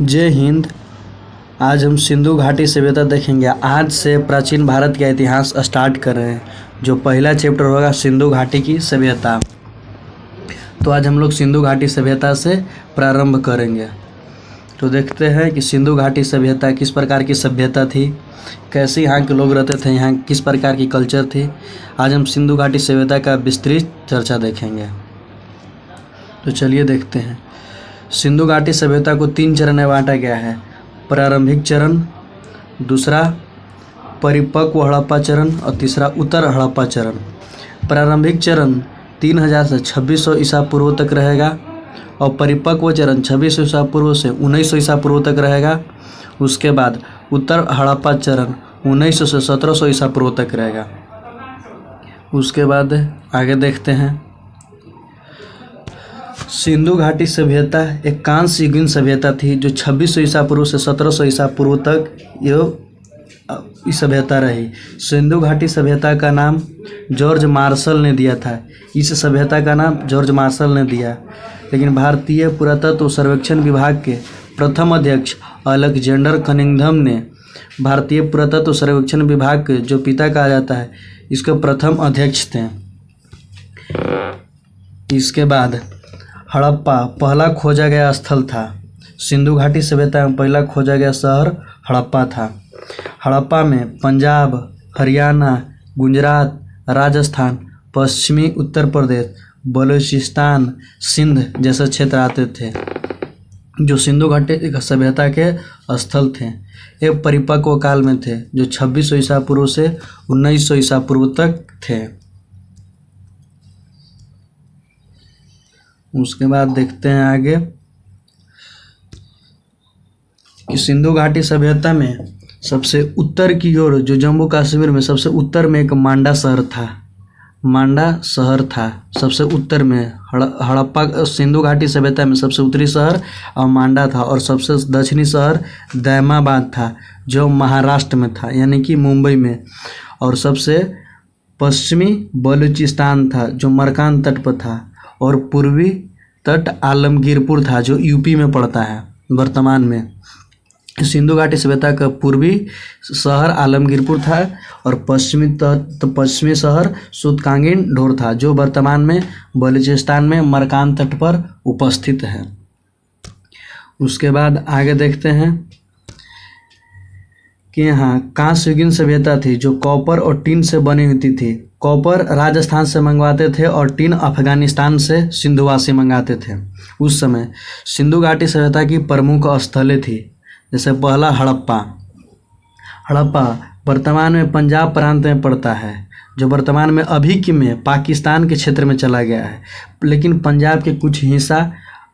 जय हिंद। आज हम सिंधु घाटी सभ्यता देखेंगे। आज से प्राचीन भारत का इतिहास स्टार्ट कर रहे हैं। जो पहला चैप्टर होगा सिंधु घाटी की सभ्यता। तो आज हम लोग सिंधु घाटी सभ्यता से प्रारंभ करेंगे। तो देखते हैं कि सिंधु घाटी सभ्यता किस प्रकार की सभ्यता थी, कैसे यहाँ के लोग रहते थे, यहाँ किस प्रकार की कल्चर थी। आज हम सिंधु घाटी सभ्यता का विस्तृत चर्चा देखेंगे। तो चलिए देखते हैं। सिंधु घाटी सभ्यता को 3 चरण में बांटा गया है। प्रारंभिक चरण, दूसरा परिपक्व हड़प्पा चरण और तीसरा उत्तर हड़प्पा चरण। प्रारंभिक चरण 3000 से 2600 ईसा पूर्व तक रहेगा और परिपक्व चरण 2600 ईसा पूर्व से 1900 ईसा पूर्व तक रहेगा। उसके बाद उत्तर हड़प्पा चरण 1900 से 1700 ईसा पूर्व तक रहेगा। उसके बाद आगे देखते हैं। सिंधु घाटी सभ्यता एक कांस्य युगीन सभ्यता थी जो 2600 ईसा पूर्व से 1700 ईसा पूर्व तक ये सभ्यता रही। सिंधु घाटी सभ्यता का नाम जॉर्ज मार्शल ने दिया था। इस सभ्यता का नाम जॉर्ज मार्शल ने दिया, लेकिन भारतीय पुरातत्व सर्वेक्षण विभाग के प्रथम अध्यक्ष अलेक्जेंडर कनिंघम ने, भारतीय पुरातत्व सर्वेक्षण विभाग के जो पिता कहा जाता है, इसके प्रथम अध्यक्ष थे। इसके बाद हड़प्पा पहला खोजा गया स्थल था। सिंधु घाटी सभ्यता में पहला खोजा गया शहर हड़प्पा था। हड़प्पा में पंजाब, हरियाणा, गुजरात, राजस्थान, पश्चिमी उत्तर प्रदेश, बलूचिस्तान, सिंध जैसे क्षेत्र आते थे जो सिंधु घाटी सभ्यता के स्थल थे। ये परिपक्व काल में थे जो 2600 ईसा पूर्व से 1900 ईसा पूर्व तक थे। उसके बाद देखते हैं आगे कि सिंधु घाटी सभ्यता में सबसे उत्तर की ओर जो जम्मू कश्मीर में सबसे उत्तर में एक मांडा शहर था। मांडा शहर था सबसे उत्तर में। हड़प्पा सिंधु घाटी सभ्यता में सबसे उत्तरी शहर और मांडा था और सबसे दक्षिणी शहर दैमाबाद था जो महाराष्ट्र में था, यानी कि मुंबई में। और सबसे पश्चिमी बलूचिस्तान था जो मरकान तट पर था और पूर्वी तट आलमगीरपुर था जो यूपी में पड़ता है वर्तमान में। सिंधु घाटी सभ्यता का पूर्वी शहर आलमगीरपुर था और पश्चिमी शहर सुतकांगिन ढोर था जो वर्तमान में बलूचिस्तान में मरकान तट पर उपस्थित है। उसके बाद आगे देखते हैं कि यहाँ कांस्य युगीन सभ्यता थी जो कॉपर और टीन से बनी होती थी। कॉपर राजस्थान से मंगवाते थे और टीन अफगानिस्तान से सिंधुवासी मंगाते थे। उस समय सिंधु घाटी सभ्यता की प्रमुख स्थलें थी, जैसे पहला हड़प्पा। हड़प्पा वर्तमान में पंजाब प्रांत में पड़ता है जो वर्तमान में अभी के में पाकिस्तान के क्षेत्र में चला गया है, लेकिन पंजाब के कुछ हिस्सा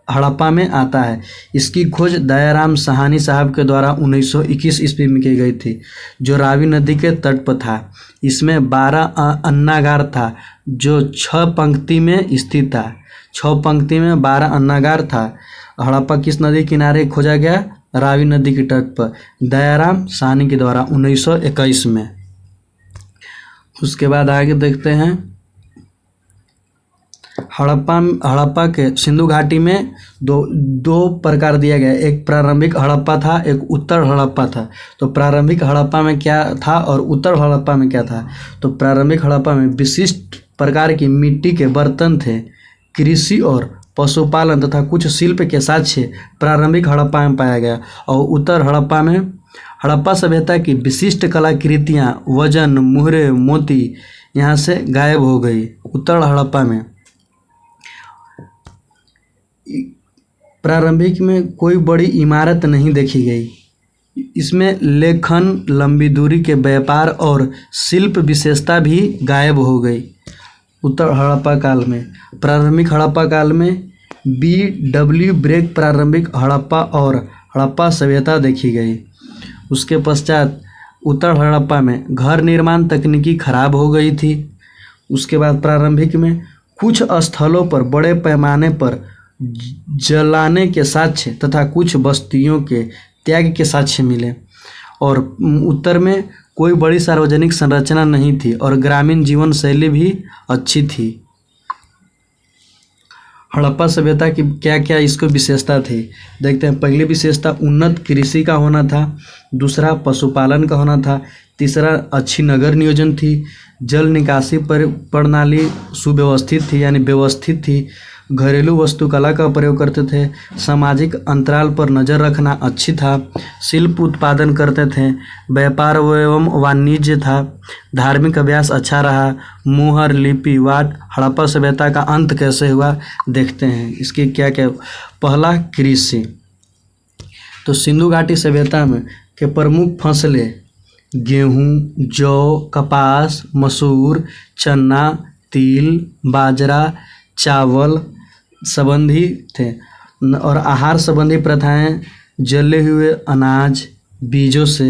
हड़प्पा में आता है। इसकी खोज दयाराम साहनी साहब के द्वारा 1921 ईस्वी में की गई थी जो रावी नदी के तट पर था। इसमें 12 अन्नागार था जो 6 पंक्ति में स्थित था। 6 पंक्ति में 12 अन्नागार था। हड़प्पा किस नदी किनारे खोजा गया? रावी नदी के तट पर दयाराम साहनी के द्वारा 1921 में। उसके बाद आगे देखते हैं। हड़प्पा के सिंधु घाटी में दो प्रकार दिया गया। एक प्रारंभिक हड़प्पा था, एक उत्तर हड़प्पा था। तो प्रारंभिक हड़प्पा में क्या था और उत्तर हड़प्पा में क्या था? तो प्रारंभिक हड़प्पा में विशिष्ट प्रकार की मिट्टी के बर्तन थे। कृषि और पशुपालन तथा कुछ शिल्प के साक्ष्य प्रारंभिक हड़प्पा में पाया गया। और उत्तर हड़प्पा में हड़प्पा सभ्यता की विशिष्ट कलाकृतियाँ, वजन, मुहरे, मोती यहाँ से गायब हो गई। उत्तर हड़प्पा में प्रारंभिक में कोई बड़ी इमारत नहीं देखी गई। इसमें लेखन, लंबी दूरी के व्यापार और शिल्प विशेषता भी गायब हो गई। उत्तर हड़प्पा काल में प्रारंभिक हड़प्पा काल में B.W. ब्रेक प्रारंभिक हड़प्पा और हड़प्पा सभ्यता देखी गई। उसके पश्चात उत्तर हड़प्पा में घर निर्माण तकनीकी खराब हो गई थी। उसके बाद प्रारंभिक में कुछ स्थलों पर बड़े पैमाने पर जलाने के साक्ष्य तथा कुछ बस्तियों के त्याग के साक्ष्य मिले। और उत्तर में कोई बड़ी सार्वजनिक संरचना नहीं थी और ग्रामीण जीवन शैली भी अच्छी थी। हड़प्पा सभ्यता की क्या क्या इसको विशेषता थी देखते हैं। पहली विशेषता उन्नत कृषि का होना था, दूसरा पशुपालन का होना था, तीसरा अच्छी नगर नियोजन थी, जल निकासी पर प्रणाली सुव्यवस्थित थी यानी व्यवस्थित थी, घरेलू वस्तुकला का प्रयोग करते थे, सामाजिक अंतराल पर नज़र रखना अच्छी था, शिल्प उत्पादन करते थे, व्यापार एवं वाणिज्य था, धार्मिक अभ्यास अच्छा रहा, मुहर लिपि वाट। हड़प्पा सभ्यता का अंत कैसे हुआ देखते हैं, इसकी क्या क्या। पहला कृषि, तो सिंधु घाटी सभ्यता में के प्रमुख फसलें गेहूँ, जौ, कपास, मसूर, चना, तिल, बाजरा, चावल संबंधी थे और आहार संबंधी प्रथाएं जले हुए अनाज बीजों से।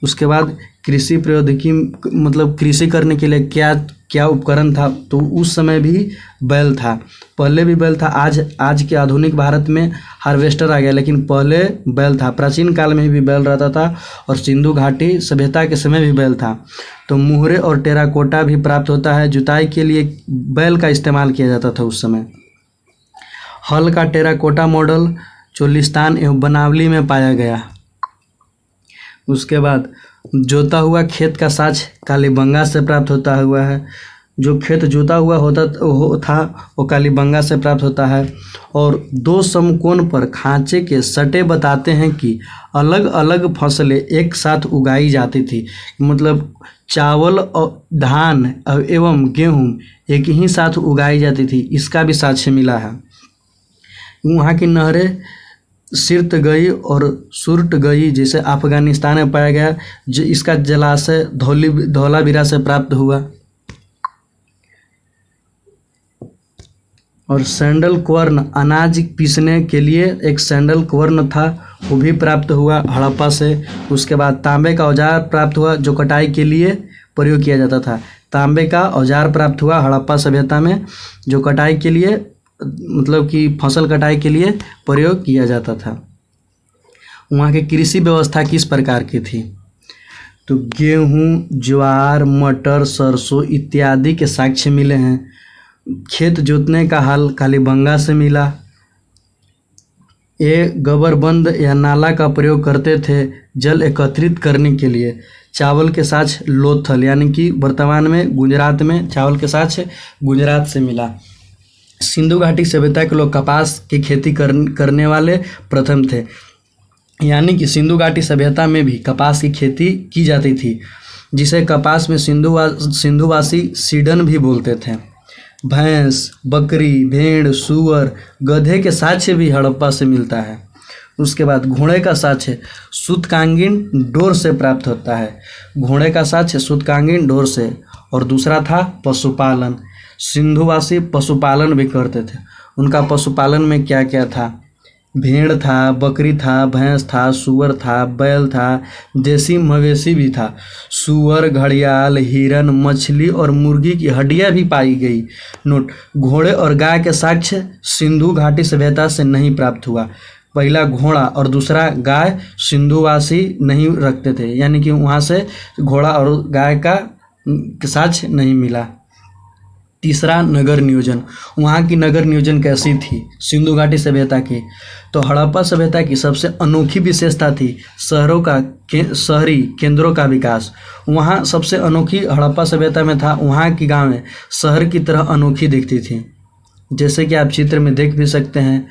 उसके बाद कृषि प्रौद्योगिकी मतलब कृषि करने के लिए क्या क्या उपकरण था, तो उस समय भी बैल था, पहले भी बैल था। आज के आधुनिक भारत में हार्वेस्टर आ गया, लेकिन पहले बैल था। प्राचीन काल में भी बैल रहता था और सिंधु घाटी सभ्यता के समय भी बैल था। तो मुहरे और टेराकोटा भी प्राप्त होता है। जुताई के लिए बैल का इस्तेमाल किया जाता था उस समय। हल का टेराकोटा मॉडल चोलिस्तान एवं बनावली में पाया गया। उसके बाद जोता हुआ खेत का साक्ष्य कालीबंगा से प्राप्त होता हुआ है। जो खेत जोता हुआ था वो कालीबंगा से प्राप्त होता है। और दो समकोण पर खांचे के सटे बताते हैं कि अलग अलग फसलें एक साथ उगाई जाती थी, मतलब चावल और धान एवं गेहूँ एक ही साथ उगाई जाती थी, इसका भी साक्ष्य मिला है। वहाँ की नहरें सिरतगई और सुरटगई जैसे अफगानिस्तान में पाया गया, जो इसका जलाशय धौलावीरा से प्राप्त हुआ। और सैंडल क्वर्न, अनाज पीसने के लिए एक सैंडल क्वर्न था, वो भी प्राप्त हुआ हड़प्पा से। उसके बाद तांबे का औजार प्राप्त हुआ जो कटाई के लिए प्रयोग किया जाता था। तांबे का औजार प्राप्त हुआ हड़प्पा सभ्यता में जो कटाई के लिए मतलब कि फसल कटाई के लिए प्रयोग किया जाता था। वहाँ की कृषि व्यवस्था किस प्रकार की थी, तो गेहूँ, ज्वार, मटर, सरसों इत्यादि के साक्ष्य मिले हैं। खेत जोतने का हल कालीबंगा से मिला। ये गबरबंद या नाला का प्रयोग करते थे जल एकत्रित करने के लिए। चावल के साक्ष्य लोथल यानी कि वर्तमान में गुजरात में चावल के साक्ष्य गुजरात से मिला। सिंधु घाटी सभ्यता के लोग कपास की खेती करने वाले प्रथम थे, यानी कि सिंधु घाटी सभ्यता में भी कपास की खेती की जाती थी, जिसे कपास में सिंधुवासी सीडन भी बोलते थे। भैंस, बकरी, भेड़, सूअर, गधे के साक्ष्य भी हड़प्पा से मिलता है। उसके बाद घोड़े का साक्ष्य सूतकांगिन डोर से प्राप्त होता है। घोड़े का साक्ष्य सूतकांगिन डोर से। और दूसरा था पशुपालन। सिंधुवासी पशुपालन भी करते थे। उनका पशुपालन में क्या क्या था, भेड़ था, बकरी था, भैंस था, सूअर था, बैल था, देसी मवेशी भी था। सूअर, घड़ियाल, हिरन, मछली और मुर्गी की हड्डियां भी पाई गई। नोट, घोड़े और गाय के साक्ष्य सिंधु घाटी सभ्यता से नहीं प्राप्त हुआ। पहला घोड़ा और दूसरा गाय सिंधुवासी नहीं रखते थे, यानी कि वहाँ से घोड़ा और गाय का साक्ष्य नहीं मिला। तीसरा नगर नियोजन। वहाँ की नगर नियोजन कैसी थी सिंधु घाटी सभ्यता की, तो हड़प्पा सभ्यता की सबसे अनोखी विशेषता थी शहरी केंद्रों का विकास। वहाँ सबसे अनोखी हड़प्पा सभ्यता में था, वहाँ की गाँवें शहर की तरह अनोखी दिखती थी। जैसे कि आप चित्र में देख भी सकते हैं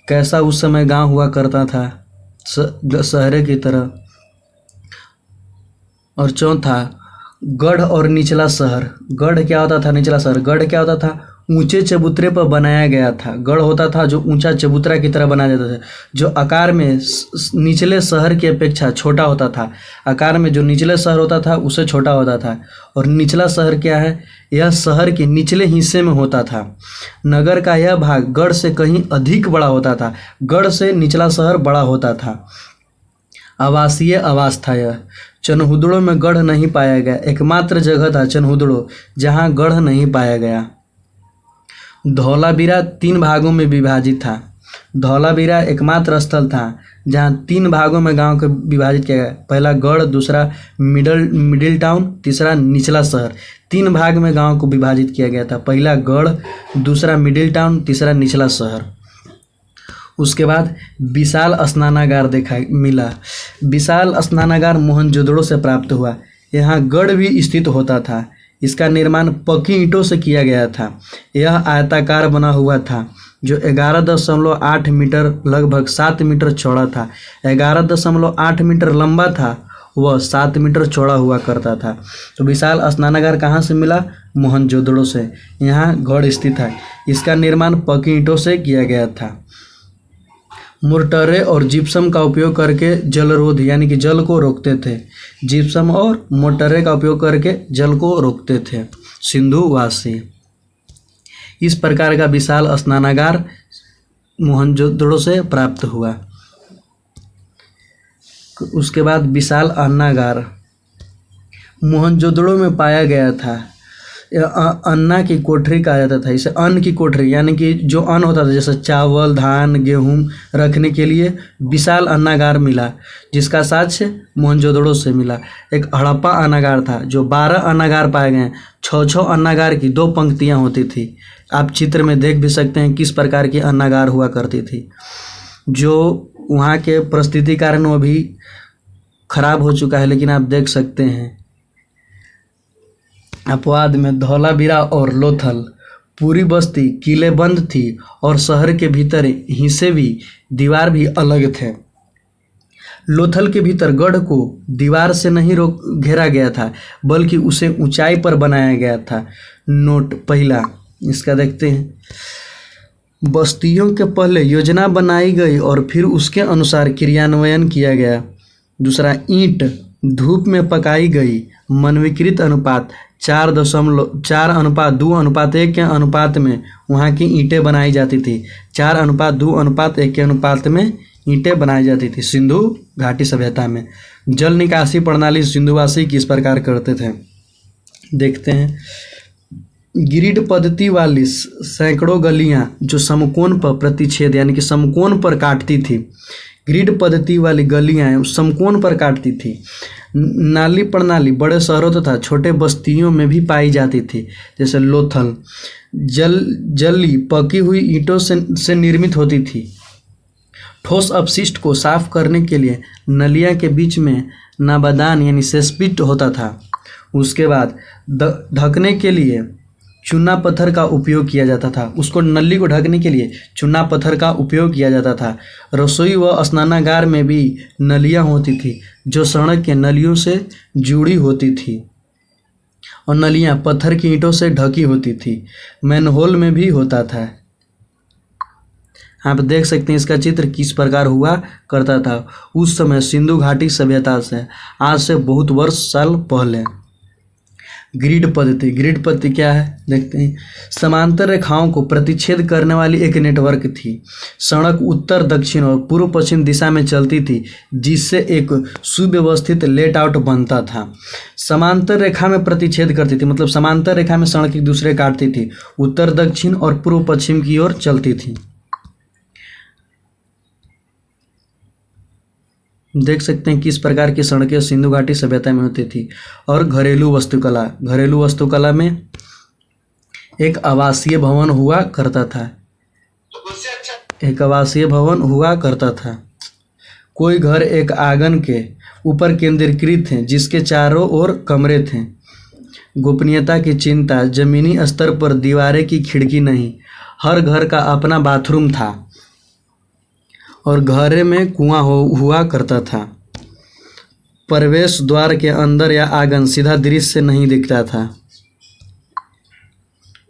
कैसा उस समय गांव हुआ करता था, शहर की तरह। और चौथा गढ़ और निचला शहर। गढ़ क्या होता था, निचला शहर। गढ़ क्या होता था, ऊंचे चबूतरे पर बनाया गया था। गढ़ होता था जो ऊंचा चबूतरा की तरह बनाया जाता था, जो आकार में निचले शहर की अपेक्षा छोटा होता था। आकार में जो निचले शहर होता था उससे छोटा होता था। और निचला शहर क्या है, यह शहर के निचले हिस्से में होता था। नगर का यह भाग गढ़ से कहीं अधिक बड़ा होता था। गढ़ से निचला शहर बड़ा होता था। आवासीय आवास था यह। चनहुदड़ो में गढ़ नहीं पाया गया। एकमात्र जगह था चनहुदड़ो जहाँ गढ़ नहीं पाया गया। धौलावीरा 3 भागों में विभाजित था। धौलावीरा एकमात्र स्थल था जहां 3 भागों में गांव को विभाजित किया गया। पहला गढ़, दूसरा मिडिल टाउन, तीसरा निचला शहर। 3 भाग में गांव को विभाजित किया गया था। पहला गढ़, दूसरा मिडिल टाउन, तीसरा निचला शहर। उसके बाद विशाल स्नानागार मिला। विशाल स्नानागार मोहनजोदड़ो से प्राप्त हुआ। यहाँ गढ़ भी स्थित होता था। इसका निर्माण पक्की ईंटों से किया गया था। यह आयताकार बना हुआ था जो 11.8 मीटर लगभग 7 मीटर चौड़ा था। 11.8 मीटर लंबा था, वह 7 मीटर चौड़ा हुआ करता था। तो विशाल स्नानागार कहाँ से मिला? मोहनजोदड़ो से। यहाँ गढ़ स्थित है। इसका निर्माण पक्की ईंटों से किया गया था। मोर्टारे और जिप्सम का उपयोग करके जलरोध यानी कि जल को रोकते थे। जिप्सम और मोर्टारे का उपयोग करके जल को रोकते थे सिंधुवासी। इस प्रकार का विशाल स्नानागार मोहनजोदड़ो से प्राप्त हुआ। उसके बाद विशाल अन्नागार मोहनजोदड़ो में पाया गया था। अन्ना की कोठरी कहा जाता था। इसे अन्न की कोठरी यानी कि जो अन्न होता था जैसे चावल, धान, गेहूं रखने के लिए विशाल अन्नागार मिला, जिसका साक्ष्य मोहनजोदड़ो से मिला। एक हड़प्पा अन्नागार था जो 12 अन्नागार पाए गए। 6 अन्नागार की 2 पंक्तियां होती थी। आप चित्र में देख भी सकते हैं किस प्रकार की अन्नागार हुआ करती थी। जो वहाँ के परिस्थिति कारण वो भी खराब हो चुका है, लेकिन आप देख सकते हैं। अपवाद में धौलावीरा और लोथल पूरी बस्ती किलेबंद थी और शहर के भीतर हिस्से भी दीवार भी अलग थे। लोथल के भीतर गढ़ को दीवार से नहीं घेरा गया था, बल्कि उसे ऊंचाई पर बनाया गया था। नोट पहला, इसका देखते हैं। बस्तियों के पहले योजना बनाई गई और फिर उसके अनुसार क्रियान्वयन किया गया। दूसरा, ईंट धूप में पकाई गई। मानवीकृत अनुपात 4:2:1 के अनुपात में वहाँ की ईंटें बनाई जाती थी। 4:2:1 के अनुपात में ईंटें बनाई जाती थी सिंधु घाटी सभ्यता में। जल निकासी प्रणाली सिंधुवासी किस प्रकार करते थे, देखते हैं। ग्रिड पद्धति वाली सैकड़ों गलियां जो समकोण पर प्रतिच्छेद यानी कि समकोण पर काटती थी। ग्रिड पद्धति वाली गलियां समकोण पर काटती थी। नाली प्रणाली बड़े शहरों तथा छोटे बस्तियों में भी पाई जाती थी, जैसे लोथल। जली पकी हुई ईंटों से निर्मित होती थी। ठोस अपशिष्ट को साफ करने के लिए नलियां के बीच में नाबादान यानी सेस्पिट होता था। उसके बाद ढकने के लिए चूना पत्थर का उपयोग किया जाता था। उसको नली को ढकने के लिए चूना पत्थर का उपयोग किया जाता था। रसोई व स्नानागार में भी नलियां होती थी जो सड़क के नलियों से जुड़ी होती थी और नलियां पत्थर की ईंटों से ढकी होती थी। मैनहोल में भी होता था। आप देख सकते हैं इसका चित्र किस प्रकार हुआ करता था उस समय सिंधु घाटी सभ्यता से, आज से बहुत वर्ष साल पहले। ग्रिड पद्धति क्या है, देखते हैं। समांतर रेखाओं को प्रतिच्छेद करने वाली एक नेटवर्क थी। सड़क उत्तर, दक्षिण और पूर्व पश्चिम दिशा में चलती थी, जिससे एक सुव्यवस्थित लेटआउट बनता था। समांतर रेखा में प्रतिच्छेद करती थी, मतलब समांतर रेखा में सड़क एक दूसरे काटती थी। उत्तर, दक्षिण और पूर्व पश्चिम की ओर चलती थी। देख सकते हैं किस प्रकार की सड़कें सिंधु घाटी सभ्यता में होती थी। और घरेलू वास्तुकला में एक आवासीय भवन हुआ करता था। कोई घर एक आंगन के ऊपर केंद्रीकृत थे जिसके चारों ओर कमरे थे। गोपनीयता की चिंता, जमीनी स्तर पर दीवारें की खिड़की नहीं। हर घर का अपना बाथरूम था और घरे में कुआं हुआ करता था। प्रवेश द्वार के अंदर या आंगन सीधा दृश्य से नहीं दिखता था।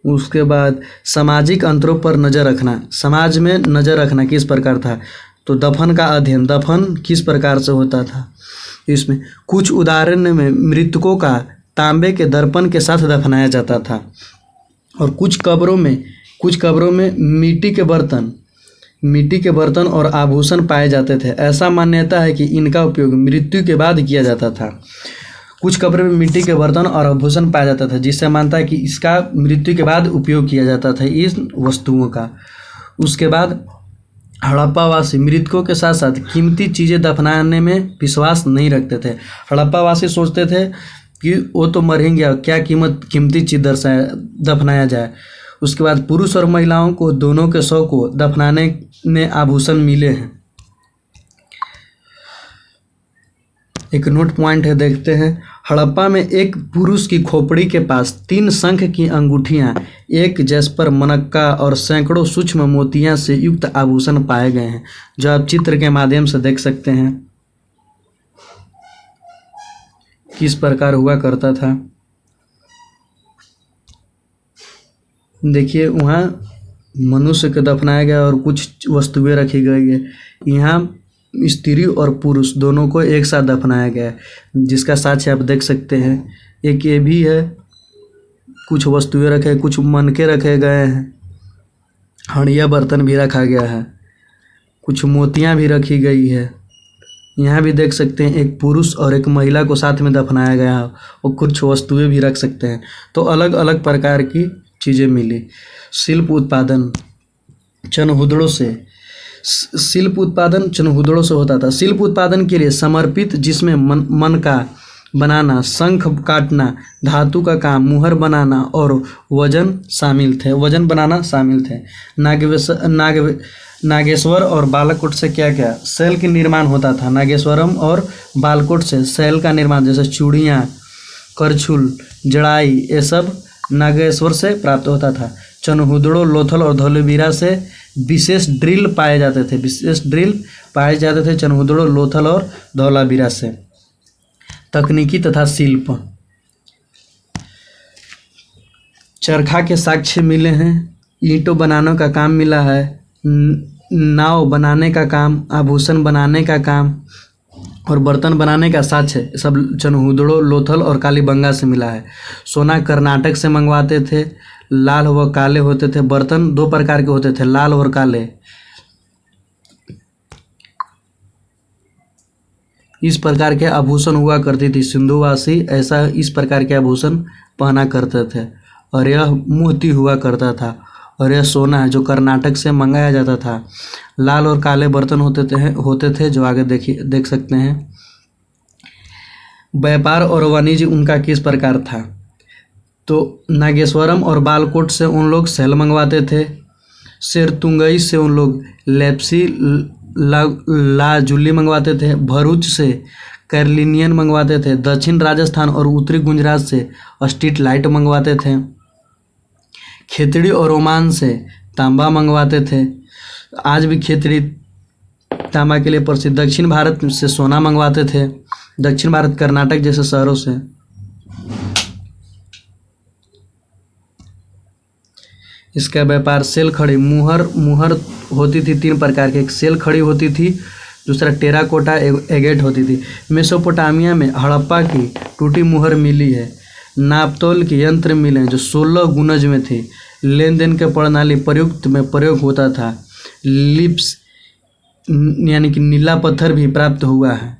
उसके बाद सामाजिक अंतरों पर नज़र रखना। समाज में नज़र रखना किस प्रकार था, तो दफन का अध्ययन, दफन किस प्रकार से होता था। इसमें कुछ उदाहरण में मृतकों का तांबे के दर्पण के साथ दफनाया जाता था और कुछ कब्रों में मिट्टी के बर्तन और आभूषण पाए जाते थे। ऐसा मान्यता है कि इनका उपयोग मृत्यु के बाद किया जाता था। कुछ कब्रों में मिट्टी के बर्तन और आभूषण पाया जाता था, जिससे मानता है कि इसका मृत्यु के बाद उपयोग किया जाता था इस वस्तुओं का। उसके बाद हड़प्पावासी मृतकों के साथ साथ कीमती चीज़ें दफनाने में विश्वास नहीं रखते थे। हड़प्पावासी सोचते थे कि वो तो मर ही गया, क्या कीमती चीज़ दफनाया जाए। उसके बाद पुरुष और महिलाओं को दोनों के शव को दफनाने में आभूषण मिले हैं। एक नोट पॉइंट है, देखते हैं। हड़प्पा में एक पुरुष की खोपड़ी के पास 3 शंख की अंगूठियां, एक जैस्पर, मनक्का और सैकड़ों सूक्ष्म मोतियां से युक्त आभूषण पाए गए हैं, जो आप चित्र के माध्यम से देख सकते हैं किस प्रकार हुआ करता था। देखिए, वहाँ मनुष्य को दफनाया गया और कुछ वस्तुएं रखी गई है। यहाँ स्त्री और पुरुष दोनों को एक साथ दफनाया गया है, जिसका साक्ष्य आप देख सकते हैं। एक ये भी है, कुछ वस्तुएं रखे, कुछ मनके रखे गए हैं, हंडिया बर्तन भी रखा गया है, कुछ मोतियां भी रखी गई है। यहाँ भी देख सकते हैं एक पुरुष और एक महिला को साथ में दफनाया गया है और कुछ वस्तुएं भी रख सकते हैं। तो अलग अलग प्रकार की चीज़ें मिली। शिल्प उत्पादन चनहुदड़ों से, शिल्प उत्पादन चनहुदड़ों से होता था। शिल्प उत्पादन के लिए समर्पित, जिसमें मन का बनाना, शंख काटना, धातु का काम, मुहर बनाना और वजन बनाना शामिल थे। नागेश्वर और बालाकोट से क्या क्या शैल के निर्माण होता था। नागेश्वरम और बालाकोट से शैल का निर्माण, जैसे चूड़ियाँ, करछुल, जड़ाई, ये सब नागेश्वर से प्राप्त होता था। चनहुदड़ों, लोथल और धोलावीरा से विशेष ड्रिल पाए जाते थे। चनहुदड़ों, लोथल और धोलावीरा से। तकनीकी तथा शिल्प, चरखा के साक्ष्य मिले हैं, ईंटों बनाने का काम मिला है, नाव बनाने का काम, आभूषण बनाने का काम और बर्तन बनाने का साक्ष्य सब चनहुदड़ों, लोथल और कालीबंगा से मिला है। सोना कर्नाटक से मंगवाते थे, लाल व काले होते थे। बर्तन 2 प्रकार के होते थे, लाल और काले। इस प्रकार के आभूषण हुआ करती थी। सिंधुवासी ऐसा इस प्रकार के आभूषण पहना करते थे। और यह मोती हुआ करता था। और यह सोना है जो कर्नाटक से मंगाया जाता था। लाल और काले बर्तन होते थे जो आगे देख सकते हैं। व्यापार और वाणिज्य उनका किस प्रकार था, तो नागेश्वरम और बालाकोट से उन लोग शैल मंगवाते थे। शेरतुंगई से उन लोग लेप्सी, लाजुली मंगवाते थे। भरूच से कैरलिनियन मंगवाते थे। दक्षिण राजस्थान और उत्तरी गुजरात से स्ट्रीट लाइट मंगवाते थे। खेतड़ी और ओमान से तांबा मंगवाते थे। आज भी खेतड़ी तांबा के लिए प्रसिद्ध। दक्षिण भारत से सोना मंगवाते थे। दक्षिण भारत कर्नाटक जैसे शहरों से। इसका व्यापार सेल खड़ी, मुहर होती थी 3 प्रकार की। एक सेल खड़ी होती थी, दूसरा टेराकोटा एगेट होती थी। मेसोपोटामिया में हड़प्पा की टूटी मुहर मिली है। नापतोल के यंत्र मिले हैं जो 16 गुनज में थे। लेन देन के प्रणाली प्रयुक्त में प्रयोग होता था। लिप्स यानी कि नीला पत्थर भी प्राप्त हुआ है,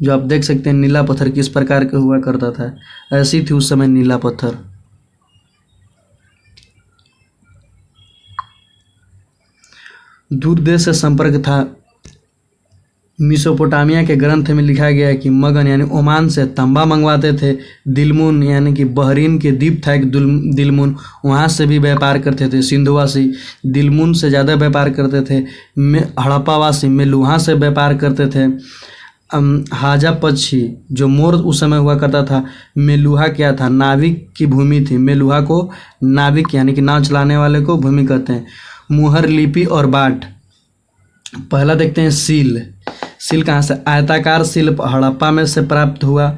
जो आप देख सकते हैं। नीला पत्थर किस प्रकार का हुआ करता था, ऐसी थी उस समय नीला पत्थर। दूर देश से संपर्क था। मेसोपोटामिया के ग्रंथ में लिखा गया है कि मगन यानी ओमान से तांबा मंगवाते थे। दिलमुन यानी कि बहरीन के द्वीप था एक दिलमुन, वहाँ से भी व्यापार करते थे। सिंधुवासी दिलमुन से ज़्यादा व्यापार करते थे। हड़प्पावासी मेलुहा से व्यापार करते थे। हाजा पक्षी जो मोर उस समय हुआ करता था। मेलुहा क्या था, नाविक की भूमि थी। मेलुहा को नाविक यानी कि नाव चलाने वाले को भूमि कहते हैं। मुहर, लिपि और बाट। पहला देखते हैं सील। सील कहाँ से, आयताकार शिल्प हड़प्पा में से प्राप्त हुआ।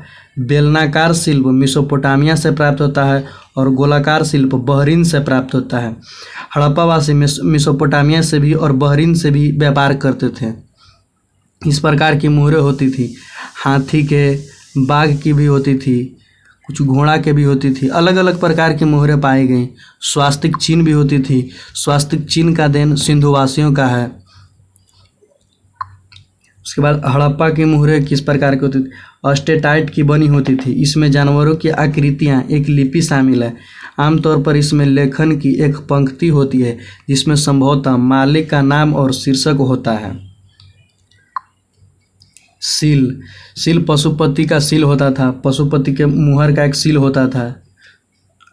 बेलनाकार शिल्प मेसोपोटामिया से प्राप्त होता है और गोलाकार शिल्प बहरीन से प्राप्त होता है। हड़प्पावासी मेसोपोटामिया से भी और बहरीन से भी व्यापार करते थे। इस प्रकार की मुहरें होती थी। हाथी के, बाघ की भी होती थी, कुछ घोड़ा के भी होती थी। अलग अलग प्रकार की मुहरें पाई गई। स्वास्तिक चिन्ह भी होती थी। स्वास्तिक चिन्ह का देन सिंधुवासियों का है। उसके बाद हड़प्पा की मुहरें किस प्रकार की होती थी? स्टेटाइट की बनी होती थी। इसमें जानवरों की आकृतियाँ, एक लिपि शामिल है। आमतौर पर इसमें लेखन की एक पंक्ति होती है जिसमें संभवतः मालिक का नाम और शीर्षक होता है। सील पशुपति का सील होता था। पशुपति के मुहर का एक सील होता था।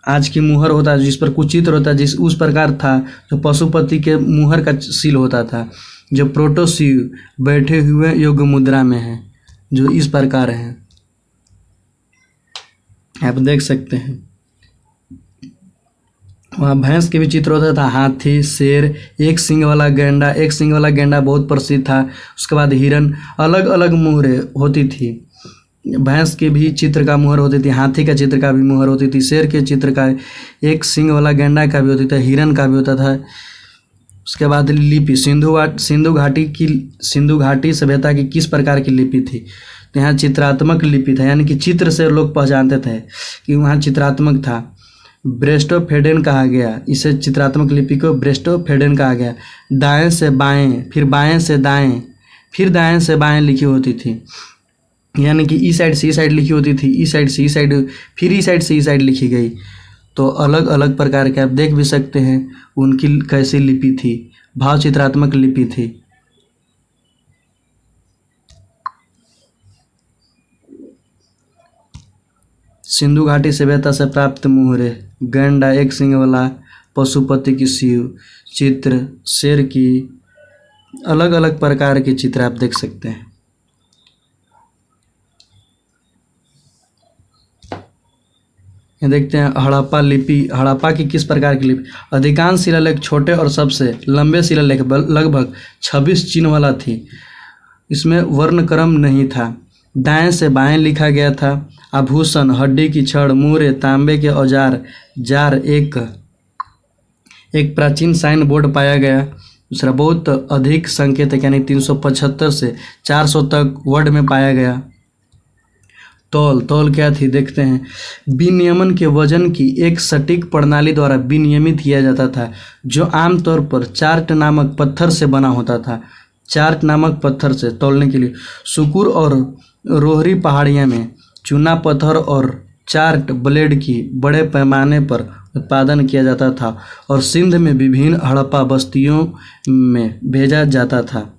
आज की मुहर होता है जिस पर कुछ चित्र होता है, जिस उस प्रकार था जो पशुपति के मुहर का सील होता था। जो प्रोटोशिव बैठे हुए योग मुद्रा में है, जो इस प्रकार है, आप देख सकते हैं। वहाँ भैंस के भी चित्र होता था, हाथी, शेर, एक सींग वाला गेंडा बहुत प्रसिद्ध था। उसके बाद हिरन, अलग अलग मुहरें होती थी। भैंस के भी चित्र का मुहर होती थी, हाथी का चित्र का भी मुहर होती थी, शेर के चित्र का, एक सींग वाला गेंडा का भी होता था, हिरन का भी होता था। उसके बाद लिपि, सिंधु घाटी सभ्यता की किस प्रकार की लिपि थी? तो यहाँ चित्रात्मक लिपि था, यानी कि चित्र से लोग पहचानते थे कि वहाँ चित्रात्मक था। ब्रेस्टोफेडेन कहा गया, इसे चित्रात्मक लिपि को ब्रेस्टोफेडेन कहा गया। दाएं से बाएं, फिर बाएं से दाएं, फिर दाएं से बाएं लिखी होती थी, यानी कि ई साइड से ई साइड लिखी होती थी, ई साइड से ई साइड, फिर ई साइड से ई साइड लिखी गई। तो अलग अलग प्रकार के आप देख भी सकते हैं उनकी कैसी लिपि थी। भाव चित्रात्मक लिपि थी। सिंधु घाटी सभ्यता से प्राप्त मुहरे, गेंडा, एक सींग वाला, पशुपति की सीव, चित्र, शेर की, अलग अलग प्रकार के चित्र आप देख सकते हैं। ये देखते हैं हड़प्पा लिपि। हड़प्पा की किस प्रकार की लिपि? अधिकांश शिलालेख छोटे और सबसे लंबे शिलालेख लगभग 26 चिन्ह वाला थी। इसमें वर्णक्रम नहीं था। दाएं से बाएं लिखा गया था। आभूषण, हड्डी की छड़, मुहरे, तांबे के औजार, जार, एक प्राचीन साइन बोर्ड पाया गया। दूसरा, बहुत अधिक संकेतक यानी 375 से 400 तक वर्ड में पाया गया। तौल क्या थी देखते हैं। विनियमन के वजन की एक सटीक प्रणाली द्वारा विनियमित किया जाता था, जो आमतौर पर चार्ट नामक पत्थर से बना होता था। चार्ट नामक पत्थर से तौलने के लिए सुकुर और रोहरी पहाड़ियाँ में चूना पत्थर और चार्ट ब्लेड की बड़े पैमाने पर उत्पादन किया जाता था और सिंध में विभिन्न हड़प्पा बस्तियों में भेजा जाता था।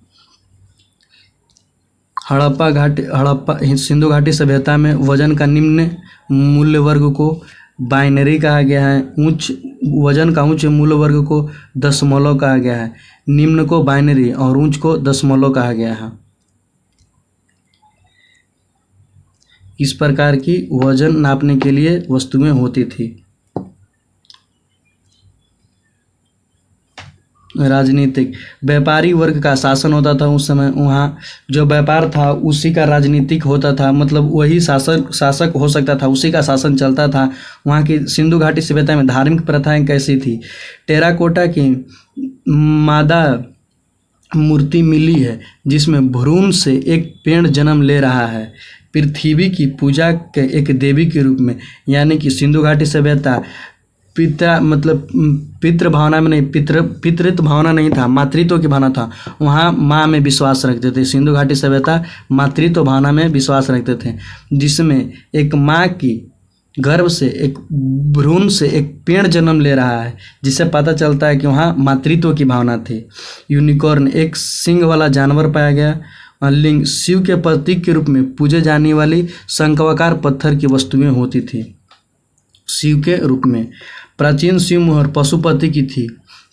सिंधु घाटी सभ्यता में वजन का निम्न मूल्य वर्ग को बाइनरी कहा गया है। वजन का उच्च मूल्य वर्ग को दशमलव कहा गया है। निम्न को बाइनरी और उच्च को दशमलव कहा गया है। इस प्रकार की वजन नापने के लिए वस्तुएं होती थी। राजनीतिक, व्यापारी वर्ग का शासन होता था उस समय। वहाँ जो व्यापार था उसी का राजनीतिक होता था, मतलब वही शासक हो सकता था, उसी का शासन चलता था। वहाँ की सिंधु घाटी सभ्यता में धार्मिक प्रथाएं कैसी थी? टेराकोटा की मादा मूर्ति मिली है जिसमें भ्रूण से एक पेड़ जन्म ले रहा है, पृथ्वी की पूजा के एक देवी के रूप में। यानी कि सिंधु घाटी सभ्यता पितृ भावना में नहीं, पितृत्व भावना नहीं था, मातृत्व की भावना था। वहाँ माँ में विश्वास रखते थे। सिंधु घाटी सभ्यता मातृत्व भावना में विश्वास रखते थे, जिसमें एक माँ की गर्भ से एक भ्रूण से एक पेड़ जन्म ले रहा है, जिससे पता चलता है कि वहाँ मातृत्व की भावना थी। यूनिकॉर्न, एक सींग वाला जानवर पाया गया। लिंग, शिव के प्रतीक के रूप में पूजे जाने वाली शंक्वाकार पत्थर की वस्तुएं होती थी शिव के रूप में। प्राचीन शिव मुहर पशुपति की थी।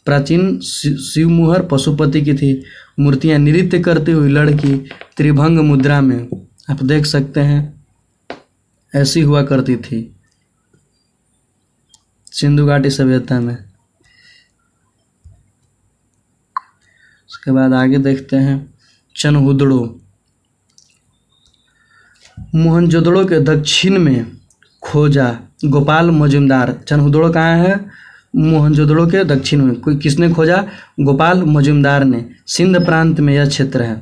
प्राचीन शिव मुहर पशुपति की थी। मूर्तियां नृत्य करती हुई लड़की त्रिभंग मुद्रा में आप देख सकते हैं, ऐसी हुआ करती थी सिंधु घाटी सभ्यता में। उसके बाद आगे देखते हैं चनहुदड़ो। मोहनजोदड़ो के दक्षिण में खोजा गोपाल मजुमदार। चनहुदड़ो कहाँ है? मोहनजोदड़ो के दक्षिण में। कोई किसने खोजा? गोपाल मजुमदार ने। सिंध प्रांत में यह क्षेत्र है।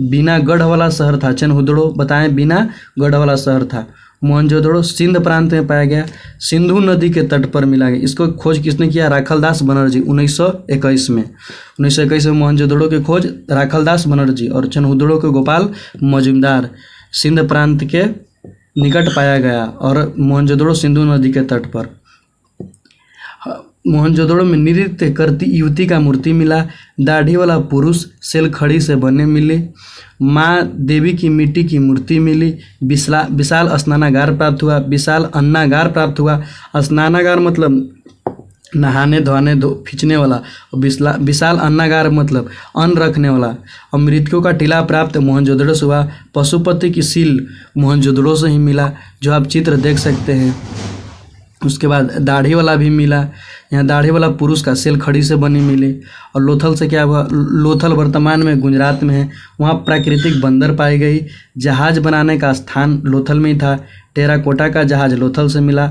बिना गढ़ वाला शहर था चनहुदड़ो, बताएं, बिना गढ़ वाला शहर था। मोहनजोदड़ो सिंध प्रांत में पाया गया, सिंधु नदी के तट पर मिला गया। इसको खोज किसने किया? राखलदास बनर्जी 1921 में। 1921 में मोहनजोदड़ो की खोज राखलदास बनर्जी और चनहुदड़ो के गोपाल मजुमदार। सिंध प्रांत के निकट पाया गया और मोहनजोदड़ो सिंधु नदी के तट पर। मोहनजोदड़ो में नृत्य करती युवती का मूर्ति मिला, दाढ़ी वाला पुरुष सेलखड़ी से बने मिले, माँ देवी की मिट्टी की मूर्ति मिली, विशाल स्नानागार प्राप्त हुआ, विशाल अन्नागार प्राप्त हुआ। स्नानागार मतलब नहाने धोने खींचने वाला, और विशाल अन्नागार मतलब अन्न रखने वाला। और मृतकों का टीला प्राप्त मोहनजोदड़ो से हुआ। पशुपति की सील मोहनजोदड़ो से ही मिला, जो आप चित्र देख सकते हैं। उसके बाद दाढ़ी वाला भी मिला, यहाँ दाढ़ी वाला पुरुष का सेलखड़ी से बनी मिली। और लोथल से क्या हुआ? लोथल वर्तमान में गुजरात में है, वहाँ प्राकृतिक बंदर पाई गई। जहाज बनाने का स्थान लोथल में ही था। टेराकोटा का जहाज लोथल से मिला।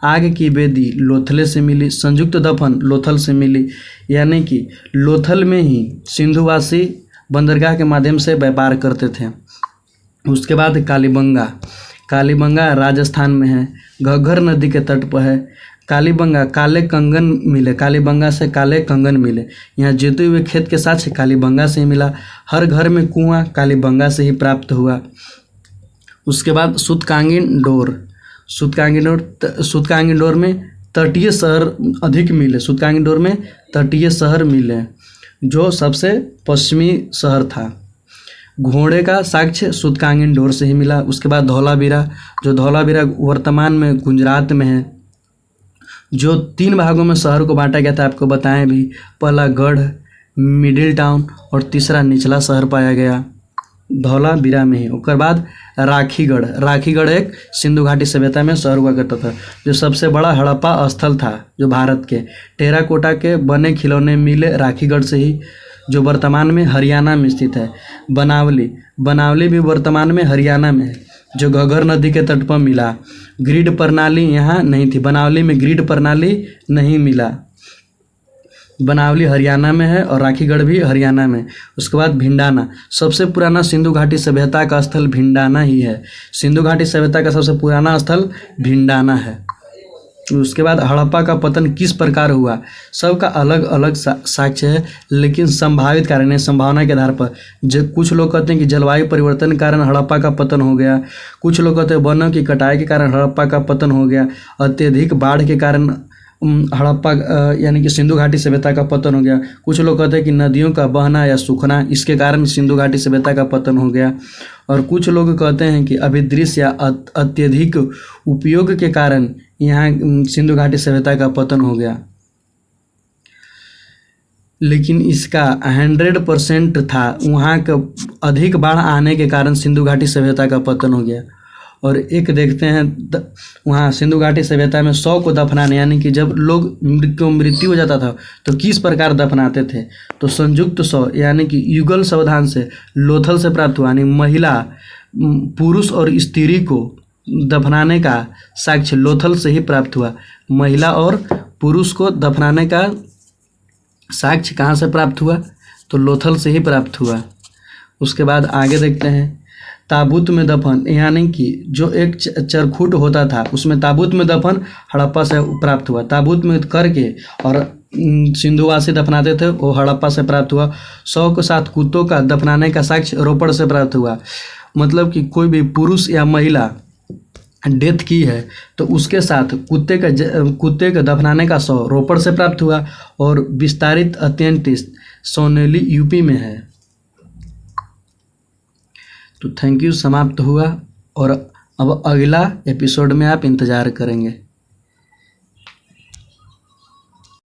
आग की वेदी लोथले से मिली। संयुक्त दफन लोथल से मिली, यानी कि लोथल में ही सिंधुवासी बंदरगाह के माध्यम से व्यापार करते थे। उसके बाद कालीबंगा राजस्थान में है, घग्गर नदी के तट पर है। कालीबंगा काले कंगन मिले, कालीबंगा से काले कंगन मिले। यहाँ जीते हुए खेत के साक्ष्य कालीबंगा से ही मिला। हर घर में कुआं कालीबंगा से ही प्राप्त हुआ। उसके बाद सूतकांगी डोर में तटीय शहर अधिक मिले। सूतकांगी में तटीय शहर मिले, जो सबसे पश्चिमी शहर था। घोड़े का साक्ष्य सूतकांगी डोर से ही मिला। उसके बाद धौलावीरा, जो धौलावीरा वर्तमान में गुजरात में है, जो 3 भागों में शहर को बांटा गया था, आपको बताएं भी। पहला गढ़, मिडिल टाउन और तीसरा निचला शहर पाया गया धौलावीरा में ही। उसके बाद राखीगढ़ एक सिंधु घाटी सभ्यता में शहर हुआ करता था, जो सबसे बड़ा हड़प्पा स्थल था जो भारत के। टेराकोटा के बने खिलौने मिले राखीगढ़ से ही, जो वर्तमान में हरियाणा में स्थित है। बनावली भी वर्तमान में हरियाणा में है, जो घग्गर नदी के तट पर मिला। ग्रिड प्रणाली यहाँ नहीं थी, बनावली में ग्रिड प्रणाली नहीं मिला। बनावली हरियाणा में है और राखीगढ़ भी हरियाणा में। उसके बाद भिंडाना, सबसे पुराना सिंधु घाटी सभ्यता का स्थल भिंडाना ही है। सिंधु घाटी सभ्यता का सबसे पुराना स्थल भिंडाना है। उसके बाद हड़प्पा का पतन किस प्रकार हुआ? सबका अलग अलग साक्ष्य है, लेकिन संभावित कारण है, संभावना के आधार पर। कुछ लोग कहते हैं कि जलवायु परिवर्तन के कारण हड़प्पा का पतन हो गया, कुछ लोग कहते हैं वनों की कटाई के कारण हड़प्पा का पतन हो गया, अत्यधिक बाढ़ के कारण हड़प्पा यानी कि सिंधु घाटी सभ्यता का पतन हो गया। कुछ लोग कहते हैं कि नदियों का बहना या सूखना, इसके कारण सिंधु घाटी सभ्यता का पतन हो गया। और कुछ लोग कहते हैं कि अभिदृश्य या अत्यधिक उपयोग के कारण यहाँ सिंधु घाटी सभ्यता का पतन हो गया। लेकिन इसका 100% था, वहाँ का अधिक बाढ़ आने के कारण सिंधु घाटी सभ्यता का पतन हो गया। और एक देखते हैं वहाँ सिंधु घाटी सभ्यता में 100 को दफनाने, यानी कि जब लोग को मृत्यु हो जाता था तो किस प्रकार दफनाते थे? तो संयुक्त 100 यानी कि युगल सावधान से लोथल से प्राप्त हुआ, यानी महिला पुरुष और स्त्री को दफनाने का साक्ष्य लोथल से ही प्राप्त हुआ। महिला और पुरुष को दफनाने का साक्ष्य कहाँ से प्राप्त हुआ? तो लोथल से ही प्राप्त हुआ। उसके बाद आगे देखते हैं ताबूत में दफन, यानी कि जो एक चरखूट होता था उसमें ताबूत में दफन हड़प्पा से प्राप्त हुआ। ताबूत में करके और सिंधुवासी दफनाते थे, वो हड़प्पा से प्राप्त हुआ। 100 के साथ कुत्तों का दफनाने का साक्ष्य रोपड़ से प्राप्त हुआ। मतलब कि कोई भी पुरुष या महिला डेथ की है तो उसके साथ कुत्ते के दफनाने का 100 रोपड़ से प्राप्त हुआ। और विस्तारित अत्यंत सोनेली यूपी में है। तो थैंक यू, समाप्त हुआ। और अब अगला एपिसोड में आप इंतज़ार करेंगे।